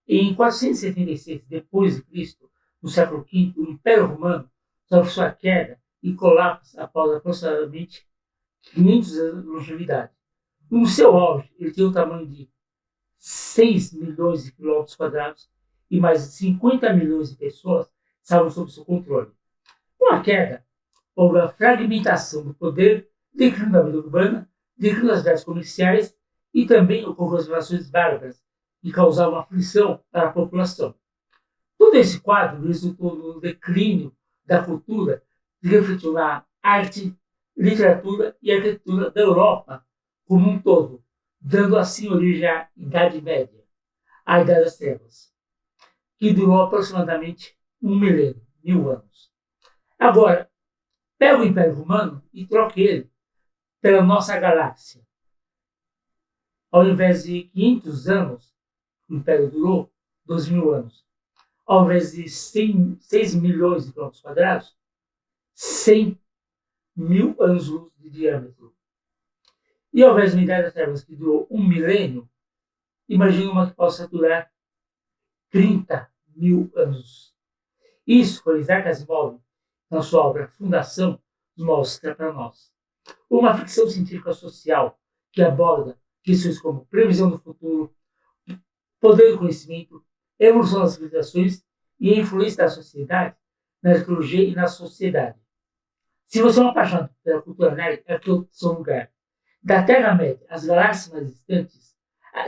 Em 476 depois de Cristo, no século V, o Império Romano sofre sua queda e colapsa após aproximadamente 500 anos de longevidade. No seu auge, ele tinha o tamanho de 6 milhões de quilômetros quadrados e mais de 50 milhões de pessoas estavam sob seu controle. Com a queda, houve a fragmentação do poder, declínio da vida urbana, declínio das cidades comerciais e também ocorreram as invasões bárbaras, que causavam aflição para a população. Todo esse quadro resultou no declínio da cultura que refletiu na arte, literatura e arquitetura da Europa como um todo, dando assim origem à Idade Média, a Idade das Trevas, que durou aproximadamente 1 milênio, 1000 anos. Agora, pega o Império Romano e troca ele pela nossa galáxia. Ao invés de 500 anos, o Império durou 12.000 anos. Ao invés de 6 milhões de quilômetros quadrados, 100 mil anos-luz de diâmetro. E ao invés de uma Idade das Trevas que durou 1 milênio, imagina uma que possa durar 30.000 anos. Isso foi Isaac Asimov, na sua obra Fundação, mostra para nós. Uma ficção científica social que aborda questões como previsão do futuro, poder do conhecimento, evolução das civilizações e a influência da sociedade na arqueologia e na sociedade. Se você é um apaixonado pela cultura nerd, aqui é o seu lugar. Da Terra-média às galáxias mais distantes,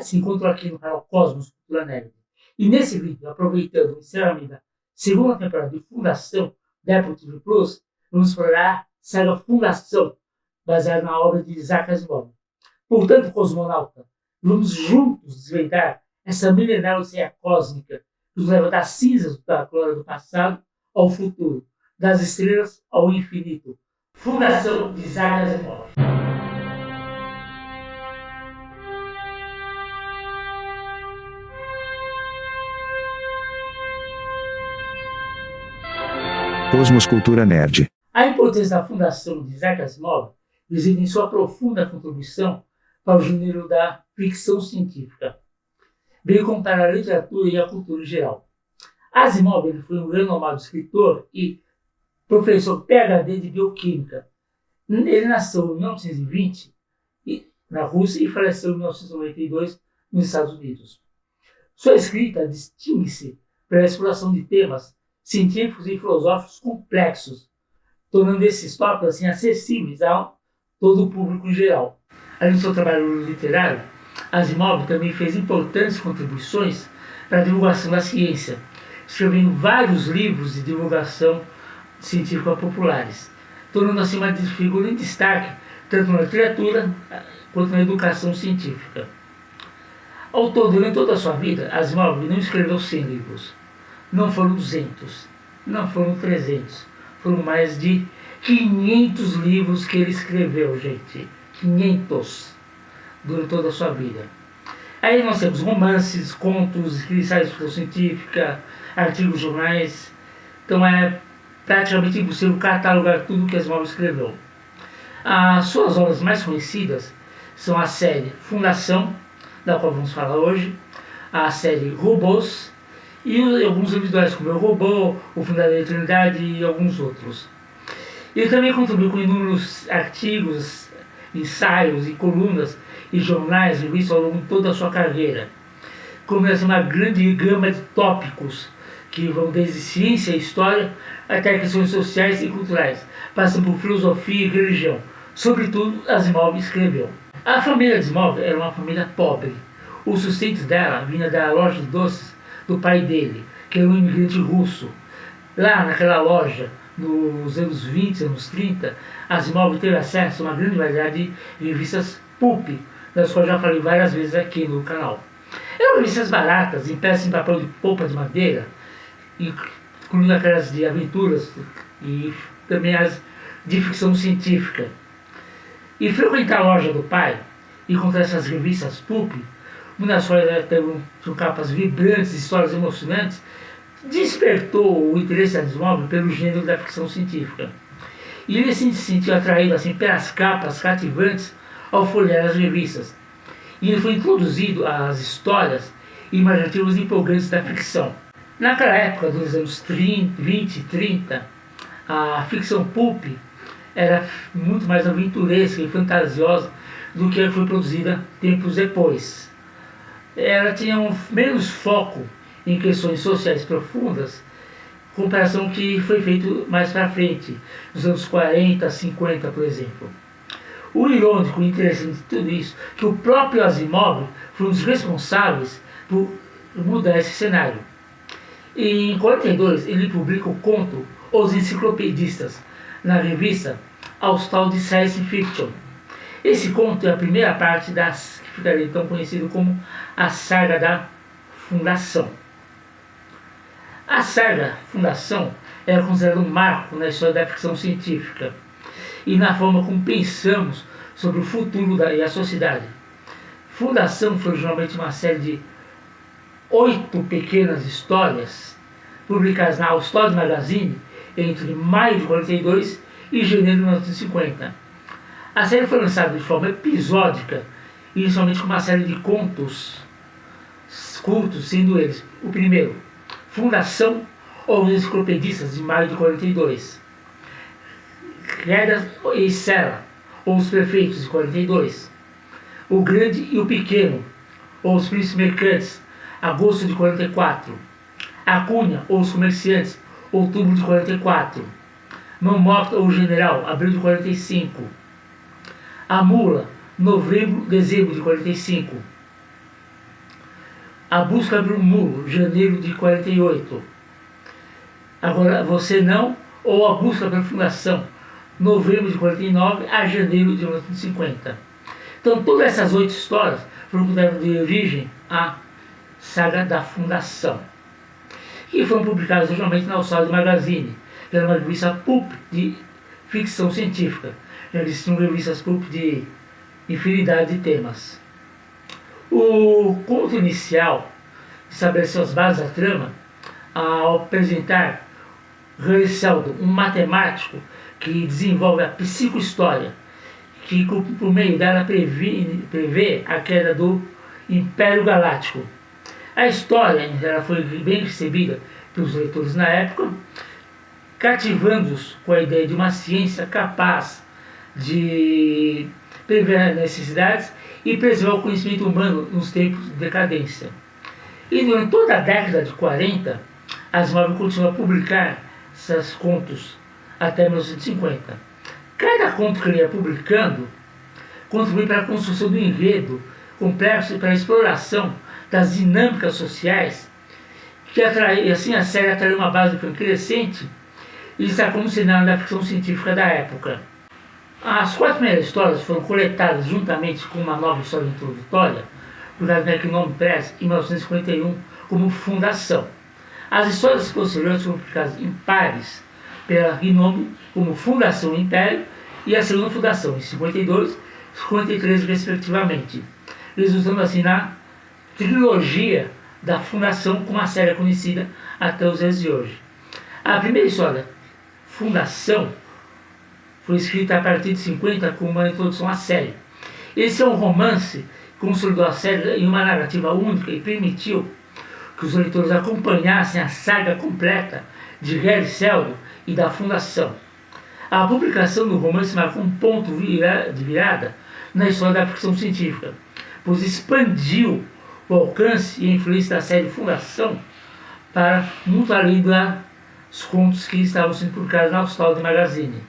se encontram aqui no canal Cosmos Cultura Nerd. E nesse vídeo, aproveitando o encerramento da segunda temporada de Fundação da Apple TV Plus, vamos explorar a saga Fundação, baseada na obra de Isaac Asimov. Portanto, cosmonauta, vamos juntos desvendar essa milenar odisseia cósmica que nos leva das cinzas da glória do passado ao futuro, das estrelas ao infinito. Fundação de Isaac Asimov. Cosmos Cultura Nerd. A importância da fundação de Isaac Asimov reside em sua profunda contribuição para o gênero da ficção científica, bem como para a literatura e a cultura em geral. Asimov ele foi um renomado escritor e professor PhD de bioquímica. Ele nasceu em 1920 na Rússia e faleceu em 1992 nos Estados Unidos. Sua escrita distingue-se pela exploração de temas científicos e filosóficos complexos, tornando esses tópicos assim, acessíveis a todo o público em geral. Além do seu trabalho literário, Asimov também fez importantes contribuições para a divulgação da ciência, escrevendo vários livros de divulgação científica populares, tornando assim uma figura em destaque tanto na literatura quanto na educação científica. Ao todo, durante toda a sua vida, Asimov não escreveu 100 livros. Não foram 200, não foram 300, foram mais de 500 livros que ele escreveu, gente. 500 durante toda a sua vida. Aí nós temos romances, contos, ensaios de ficção científica, artigos de jornais. Então é praticamente impossível catalogar tudo que Asimov escreveu. As suas obras mais conhecidas são a série Fundação, da qual vamos falar hoje, a série Robôs, e alguns individuais como o Robô, o Fundador da Eternidade e alguns outros. Ele também contribuiu com inúmeros artigos, ensaios e colunas e jornais revistas ao longo de toda a sua carreira, como uma grande gama de tópicos que vão desde ciência e história até questões sociais e culturais, passando por filosofia e religião. Sobretudo, Asimov escreveu. A família Asimov era uma família pobre. O sustento dela vinha da loja de doces do pai dele, que era um imigrante russo. Lá naquela loja, nos anos 20, anos 30, Asimov teve acesso a uma grande variedade de revistas pulp, das quais já falei várias vezes aqui no canal. Eram revistas baratas, impressas em papel de polpa de madeira, incluindo aquelas de aventuras e também as de ficção científica. E frequentar a loja do pai e encontrar essas revistas pulp, uma das quais tinham capas vibrantes, histórias emocionantes, despertou o interesse de Asimov pelo gênero da ficção científica. E ele se sentiu atraído assim, pelas capas cativantes ao folhear as revistas. E ele foi introduzido às histórias imaginativos e empolgantes da ficção. Naquela época, dos anos 20 e 30, a ficção pulp era muito mais aventuresca e fantasiosa do que foi produzida tempos depois. Ela tinha menos foco em questões sociais profundas, comparação com o que foi feito mais para frente, nos anos 40, 50, por exemplo. O irônico e interessante de tudo isso é que o próprio Asimov foi um dos responsáveis por mudar esse cenário. Em 42, ele publica o conto Os Enciclopedistas, na revista Austal de Science Fiction. Esse conto é a primeira parte das que ficaria então conhecido como a Saga da Fundação. A Saga Fundação era considerada um marco na história da ficção científica e na forma como pensamos sobre o futuro e a sociedade. Fundação foi originalmente uma série de 8 pequenas histórias publicadas na Austal Magazine entre maio de 42 e janeiro de 1950. A série foi lançada de forma episódica, inicialmente com uma série de contos curtos, sendo eles o primeiro, Fundação ou os Enciclopedistas, de maio de 42, Gerda e Sela, ou os Prefeitos, de 42, O Grande e o Pequeno, ou os Príncipes Mercantes, agosto de 44, A Cunha, ou os Comerciantes, outubro de 44, Mão Morta ou General, abril de 45, A Mula, novembro, dezembro de 45, A Busca do Muro, janeiro de 48, Agora Você Não, ou A Busca pela Fundação, novembro de 49 a janeiro de 1950. Então todas essas 8 histórias foram que deram de origem à Saga da Fundação, que foram publicadas originalmente na Austal Magazine, que era uma revista pulp de ficção científica. Já existiam revistas pulp de infinidade de temas. O conto inicial estabeleceu as bases da trama ao apresentar Harry Seldon, um matemático que desenvolve a psicohistória, que por meio dela prevê a queda do Império Galáctico. A história ela foi bem recebida pelos leitores na época, cativando-os com a ideia de uma ciência capaz de prever as necessidades e preservar o conhecimento humano nos tempos de decadência. E durante toda a década de 40, Asimov continuou a publicar esses contos até 1950. Cada conto que ele ia publicando contribui para a construção do enredo complexo e para a exploração das dinâmicas sociais, que assim a série atraiu uma base de fã crescente e está como cenário da ficção científica da época. As 4 primeiras histórias foram coletadas juntamente com uma nova história introdutória, publicada na Gnome Press em 1951 como Fundação. As histórias posteriores foram publicadas em pares pela Gnome como Fundação e Império e a segunda Fundação em 52 e 53 respectivamente, resultando assim na trilogia da Fundação, como a série é conhecida até os dias de hoje. A primeira história, Fundação, foi escrita a partir de 50 com uma introdução à série. Esse é um romance que consolidou a série em uma narrativa única e permitiu que os leitores acompanhassem a saga completa de Harry Seldon e da Fundação. A publicação do romance marcou um ponto de virada na história da ficção científica, pois expandiu o alcance e a influência da série Fundação para muito além dos contos que estavam sendo publicados na Austal Magazine.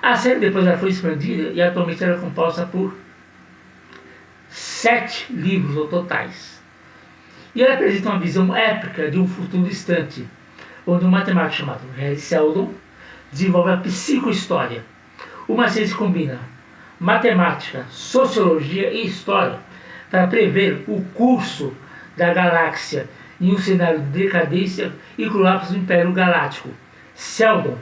A série depois foi expandida e atualmente ela é composta por 7 livros ou totais. E ela apresenta uma visão épica de um futuro distante, onde um matemático chamado Harry Seldon desenvolve a psicohistória, uma ciência que combina matemática, sociologia e história para prever o curso da galáxia em um cenário de decadência e colapso do Império Galáctico. Seldon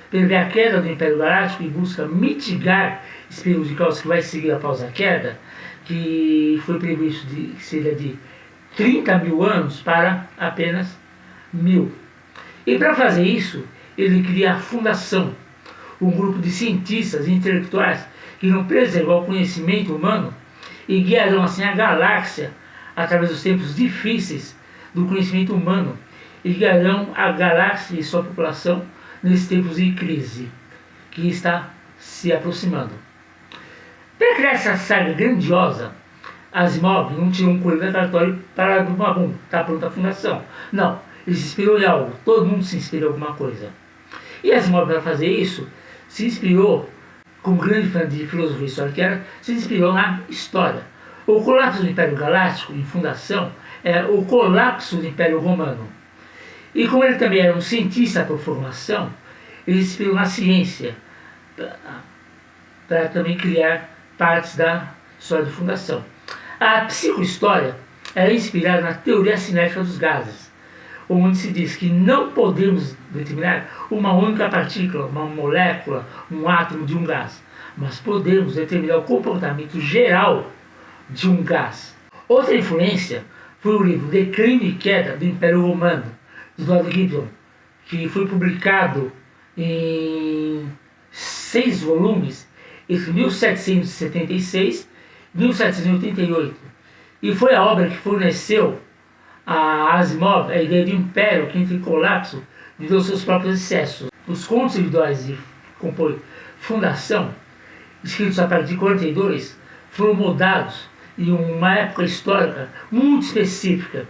prevê a queda do Império Galáctico e busca mitigar esse período de caos que vai seguir após a queda, que foi previsto que seria de 30 mil anos para apenas 1000. E para fazer isso, ele cria a Fundação, um grupo de cientistas e intelectuais que irão preservar o conhecimento humano e guiarão assim a galáxia através dos tempos difíceis do conhecimento humano e guiarão a galáxia e sua população nesses tempos de crise que está se aproximando. Para criar essa saga grandiosa, Asimov não tirou um coelho da cartório para uma bomba, está pronta a fundação. Não, ele se inspirou em algo, todo mundo se inspirou em alguma coisa. E Asimov, para fazer isso, se inspirou, como grande fã de filosofia e história que era, se inspirou na história. O colapso do Império Galáctico, em fundação, é o colapso do Império Romano. E como ele também era um cientista por formação, ele se inspirou na ciência, para também criar partes da história de fundação. A psicohistória era inspirada na teoria cinética dos gases, onde se diz que não podemos determinar uma única partícula, uma molécula, um átomo de um gás, mas podemos determinar o comportamento geral de um gás. Outra influência foi o livro Declínio e Queda do Império Romano, de Lord Gibbon, que foi publicado em 6 volumes entre 1776 e 1788, e foi a obra que forneceu a Asimov a ideia de um império que, entre colapso, viveu seus próprios excessos. Os contos individuais de compor Fundação, escritos a partir de 42, foram moldados em uma época histórica muito específica,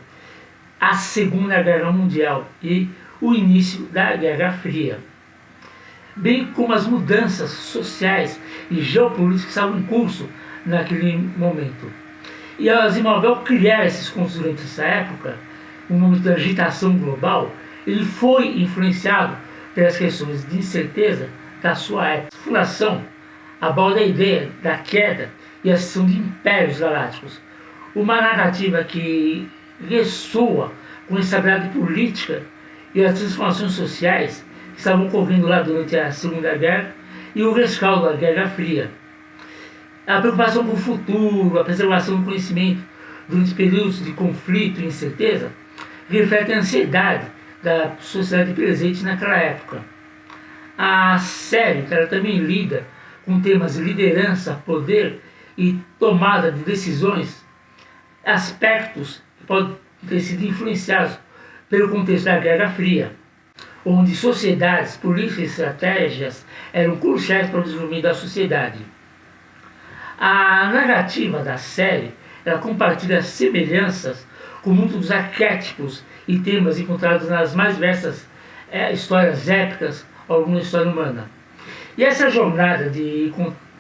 a Segunda Guerra Mundial e o início da Guerra Fria, bem como as mudanças sociais e geopolíticas que estavam em curso naquele momento. E Asimov, ao criar esses contos durante essa época, um momento de agitação global, ele foi influenciado pelas questões de incerteza da sua época. A Fundação aborda a ideia da queda e a sucessão de impérios galácticos, uma narrativa que ressoa com a estabilidade política e as transformações sociais que estavam ocorrendo lá durante a Segunda Guerra e o rescaldo da Guerra Fria. A preocupação com o futuro, a preservação do conhecimento durante períodos de conflito e incerteza reflete a ansiedade da sociedade presente naquela época. A série ela também lida com temas de liderança, poder e tomada de decisões, aspectos que podem ter sido influenciados pelo contexto da Guerra Fria, onde sociedades, políticas e estratégias eram cruciais para o desenvolvimento da sociedade. A narrativa da série ela compartilha semelhanças com muitos dos arquétipos e temas encontrados nas mais diversas histórias épicas ao longo da história humana. E essa jornada de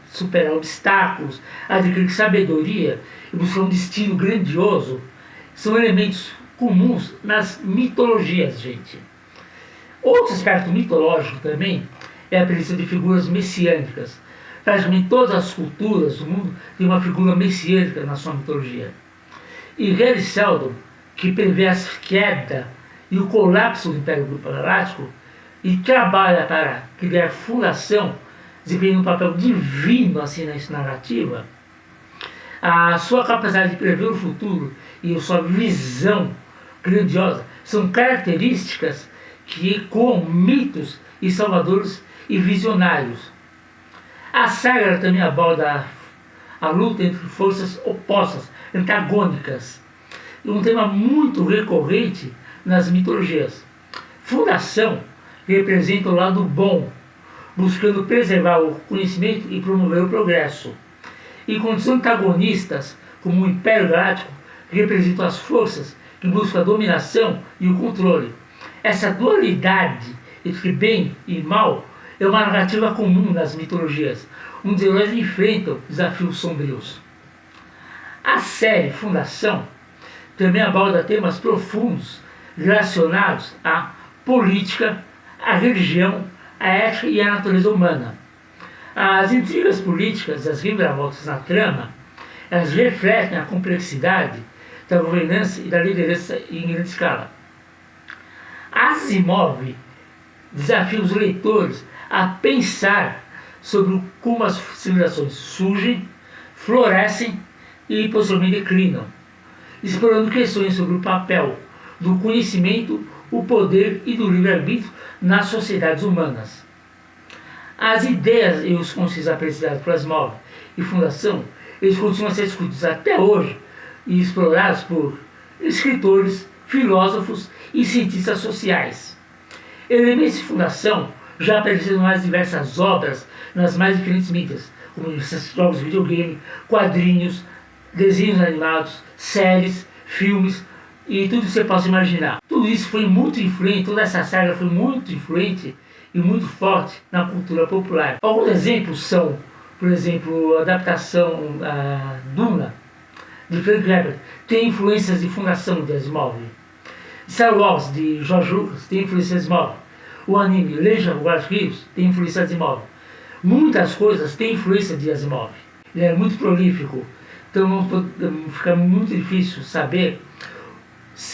superar obstáculos, adquirir sabedoria e buscar um destino grandioso são elementos comuns nas mitologias, gente. Outro aspecto mitológico também é a presença de figuras messiânicas. Praticamente todas as culturas do mundo têm uma figura messiânica na sua mitologia. E Gary Seldon, que prevê a queda e o colapso do Império Galáctico e trabalha para criar fundação, desempenhando um papel divino assim nessa narrativa, a sua capacidade de prever o futuro e a sua visão grandiosa são características que ecoam mitos e salvadores e visionários. A saga também aborda a luta entre forças opostas, antagônicas, um tema muito recorrente nas mitologias. Fundação representa o lado bom, buscando preservar o conhecimento e promover o progresso. E condições antagonistas, como o Império Galáctico, representam as forças que buscam a dominação e o controle. Essa dualidade entre bem e mal é uma narrativa comum nas mitologias, onde os heróis enfrentam desafios sombrios. A série Fundação também aborda temas profundos relacionados à política, à religião, à ética e à natureza humana. As intrigas políticas, as reviravoltas na trama, elas refletem a complexidade da governança e da liderança em grande escala. Asimov desafia os leitores a pensar sobre como as civilizações surgem, florescem e possivelmente declinam, explorando questões sobre o papel do conhecimento, o poder e do livre-arbítrio nas sociedades humanas. As ideias e os conceitos apresentados por Asimov e Fundação, eles continuam a ser discutidos até hoje e explorados por escritores, filósofos e cientistas sociais. Elementos de fundação já apareceram nas diversas obras, nas mais diferentes mídias, como jogos de videogame, quadrinhos, desenhos animados, séries, filmes e tudo que você possa imaginar. Tudo isso foi muito influente, toda essa saga foi muito influente e muito forte na cultura popular. Alguns exemplos são, por exemplo, a adaptação Duna, de Frank Herbert, tem influências de fundação de Asimov. Star Wars, de George Lucas, tem influência de Asimov. O anime Legend of Heroes tem influência de Asimov. Muitas coisas têm influência de Asimov. Ele é muito prolífico, então fica muito difícil saber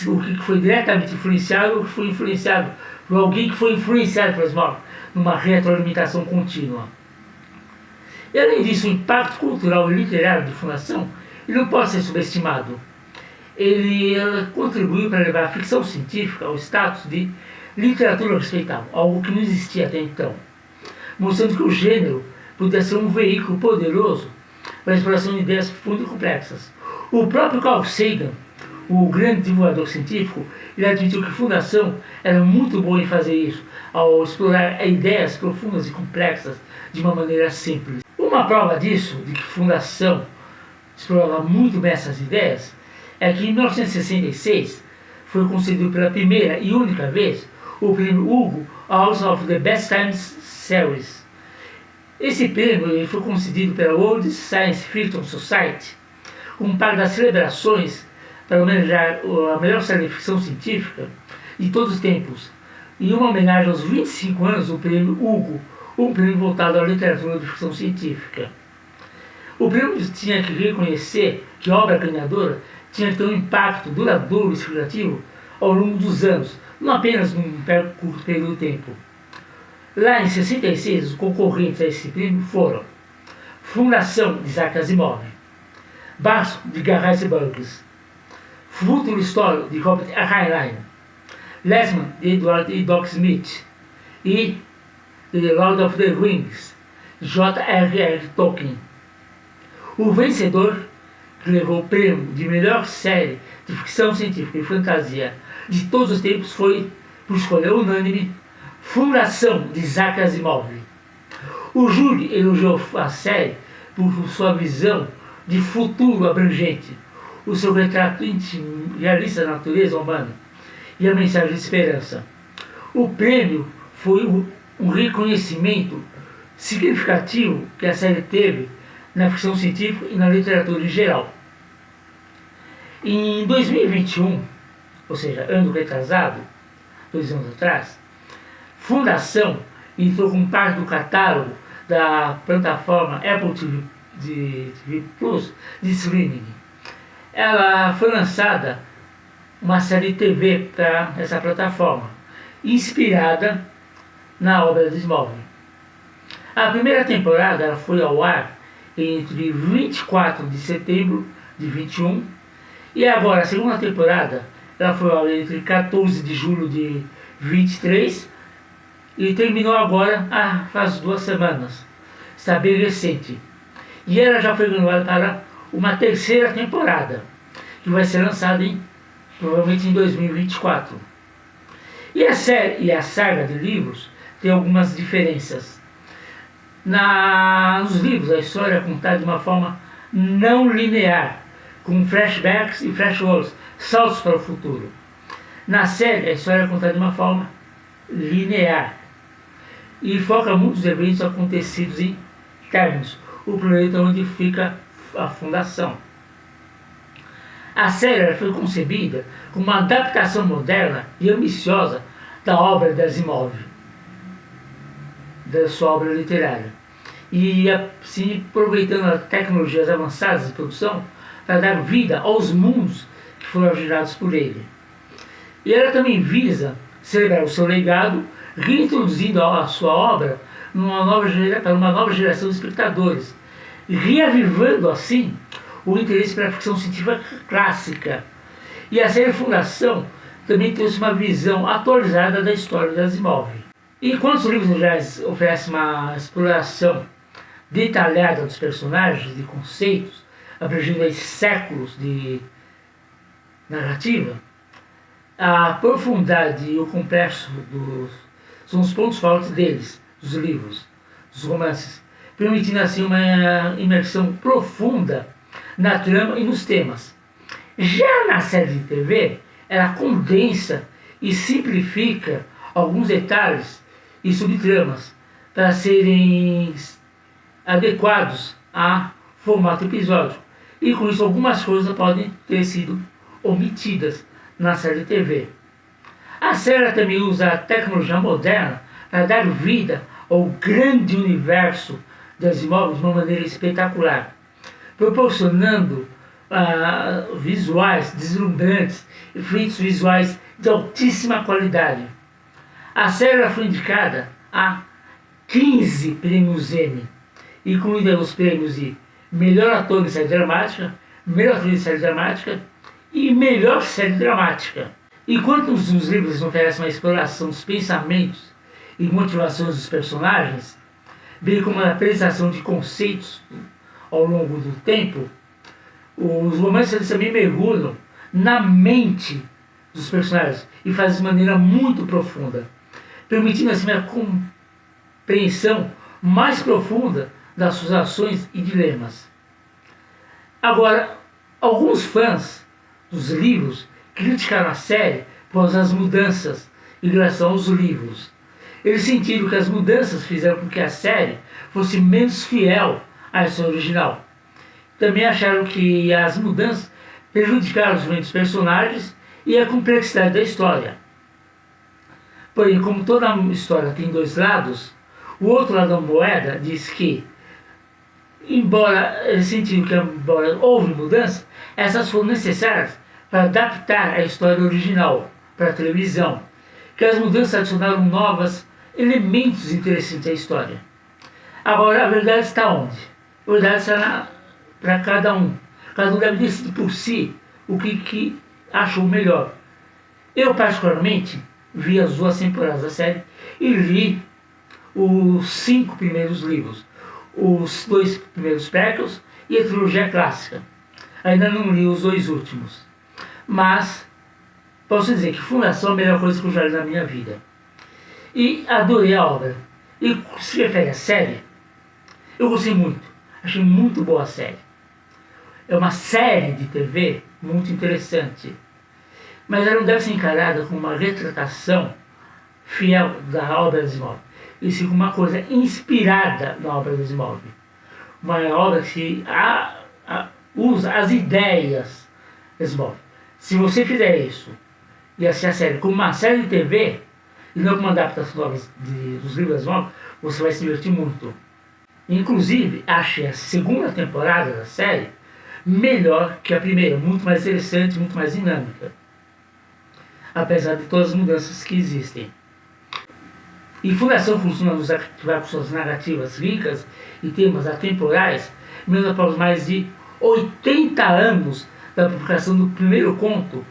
o que foi diretamente influenciado ou o que foi influenciado por alguém que foi influenciado por Asimov, numa retroalimentação contínua. E além disso, o impacto cultural e literário de fundação ele não pode ser subestimado. Ele contribuiu para levar a ficção científica ao status de literatura respeitável, algo que não existia até então, mostrando que o gênero podia ser um veículo poderoso para a exploração de ideias profundas e complexas. O próprio Carl Sagan, o grande divulgador científico, ele admitiu que fundação era muito boa em fazer isso, ao explorar ideias profundas e complexas de uma maneira simples. Uma prova disso, de que fundação explorava muito bem essas ideias, é que em 1966 foi concedido pela primeira e única vez o prêmio Hugo House of the Best Times Series. Esse prêmio foi concedido pela World Science Fiction Society como parte das celebrações para homenagear a melhor série de ficção científica de todos os tempos, e uma homenagem aos 25 anos do prêmio Hugo, um prêmio voltado à literatura de ficção científica. O prêmio tinha que reconhecer que a obra ganhadora tinha que ter um impacto duradouro e significativo ao longo dos anos, não apenas num curto período de tempo. Lá em 66, os concorrentes a esse prêmio foram Fundação, de Isaac Asimov, Basco, de Gareth Burgess, Futuro Histórico, de Robert Heinlein, Lesman, de Edward E. Doc Smith e The Lord of the Rings, de J.R.R. Tolkien. O vencedor, que levou o prêmio de melhor série de ficção científica e fantasia de todos os tempos, foi, por escolha unânime, Fundação, de Isaac Asimov. O júri elogiou a série por sua visão de futuro abrangente, o seu retrato íntimo e realista da natureza humana e a mensagem de esperança. O prêmio foi um reconhecimento significativo que a série teve na ficção científica e na literatura em geral. Em 2021, ou seja, ano retrasado, 2 anos atrás, Fundação entrou como parte do catálogo da plataforma Apple TV Plus de streaming. Ela foi lançada uma série de TV para essa plataforma, inspirada na obra de Asimov. A primeira temporada ela foi ao ar entre 24 de setembro de 21 e agora a segunda temporada ela foi ao ar entre 14 de julho de 23 e terminou agora faz 2 semanas. Está bem recente. E ela já foi gravada para uma terceira temporada, que vai ser lançada provavelmente em 2024. E a série e a saga de livros tem algumas diferenças. Nos livros a história é contada de uma forma não linear, com flashbacks e flashforwards, saltos para o futuro. Na série a história é contada de uma forma linear e foca muitos eventos acontecidos em Terminus, o planeta onde fica a fundação. A série foi concebida como uma adaptação moderna e ambiciosa da obra de Asimov, da sua obra literária, e assim aproveitando as tecnologias avançadas de produção para dar vida aos mundos que foram gerados por ele. E ela também visa celebrar o seu legado, reintroduzindo a sua obra para uma nova geração de espectadores, reavivando assim o interesse pela ficção científica clássica. E a série Fundação também trouxe uma visão atualizada da história de Asimov. E enquanto os livros gerais oferecem uma exploração detalhada dos personagens e conceitos, abrangendo aí séculos de narrativa, a profundidade e o complexo são os pontos fortes deles, dos livros, dos romances, permitindo assim uma imersão profunda na trama e nos temas. Já na série de TV, ela condensa e simplifica alguns detalhes e subtramas para serem adequados a formato episódico. E com isso algumas coisas podem ter sido omitidas na série de TV. A série também usa a tecnologia moderna para dar vida ao grande universo das Asimov de uma maneira espetacular, proporcionando visuais deslumbrantes, efeitos visuais de altíssima qualidade. A série foi indicada a 15 prêmios Emmy, incluindo os prêmios de melhor ator em série dramática, melhor atriz em série dramática e melhor série dramática. Enquanto os livros oferecem uma exploração dos pensamentos e motivações dos personagens, bem como a apresentação de conceitos ao longo do tempo, os romances também mergulham na mente dos personagens e fazem de maneira muito profunda, permitindo assim uma compreensão mais profunda das suas ações e dilemas. Agora, alguns fãs dos livros criticaram a série por as mudanças em relação aos livros. Eles sentiram que as mudanças fizeram com que a série fosse menos fiel à história original. Também acharam que as mudanças prejudicaram os personagens e a complexidade da história. Porém, como toda história tem dois lados, o outro lado da moeda diz que, embora eles sentiram que houve mudança, essas foram necessárias para adaptar a história original para a televisão, que as mudanças adicionaram novos elementos interessantes à história. Agora, a verdade está onde? A verdade está para cada um. Cada um deve decidir por si o que achou melhor. Eu, particularmente, vi as 2 temporadas da série e li os 5 primeiros livros, os 2 primeiros prequels e a trilogia clássica. Ainda não li os 2 últimos, mas posso dizer que Fundação é a melhor coisa que eu já li na minha vida. E adorei a obra. E se refere à série, eu gostei muito. Achei muito boa a série. É uma série de TV muito interessante. Mas ela não deve ser encarada como uma retratação fiel da obra de Asimov, e sim como uma coisa inspirada na obra de Asimov. Uma obra que usa as ideias de Asimov. Se você fizer isso e assistir a série como uma série de TV e não como uma adaptação dos livros de Asimov, você vai se divertir muito. Inclusive, achei a 2ª temporada da série melhor que a primeira, muito mais interessante, muito mais dinâmica, apesar de todas as mudanças que existem. E Fundação funciona nos ativar com suas narrativas ricas e temas atemporais, mesmo após mais de 80 anos da publicação do primeiro conto,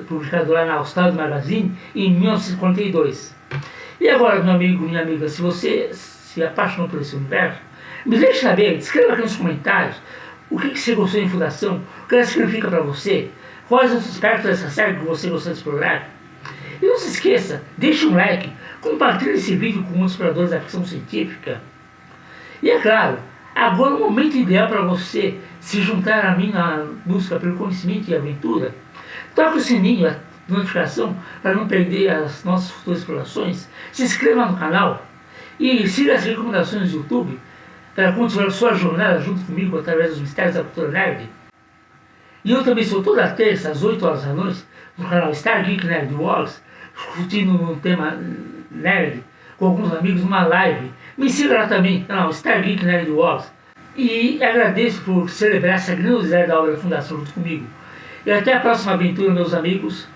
publicado lá na Austral Magazine em 1942. E agora, meu amigo, minha amiga, se você se apaixonou por esse universo, me deixe saber, escreva aqui nos comentários o que você gostou em Fundação, o que ela significa para você, quais os aspectos dessa série que você gostou de explorar. E não se esqueça, deixe um like, compartilhe esse vídeo com outros exploradores da ficção científica. E é claro, agora é o momento ideal para você se juntar a mim na busca pelo conhecimento e aventura. Toque o sininho, a notificação, para não perder as nossas futuras explorações. Se inscreva no canal e siga as recomendações do YouTube para continuar sua jornada junto comigo através dos mistérios da cultura nerd. E eu também sou toda terça às 8 horas da noite no canal Star Geek Nerd Wars, discutindo um tema nerd com alguns amigos numa live. Me siga lá também no canal Star Geek Nerd Wars. E agradeço por celebrar essa grandiosidade da obra da Fundação junto comigo. E até a próxima aventura, meus amigos,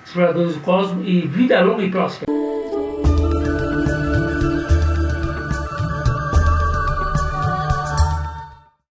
exploradores do cosmos, e vida longa e próspera.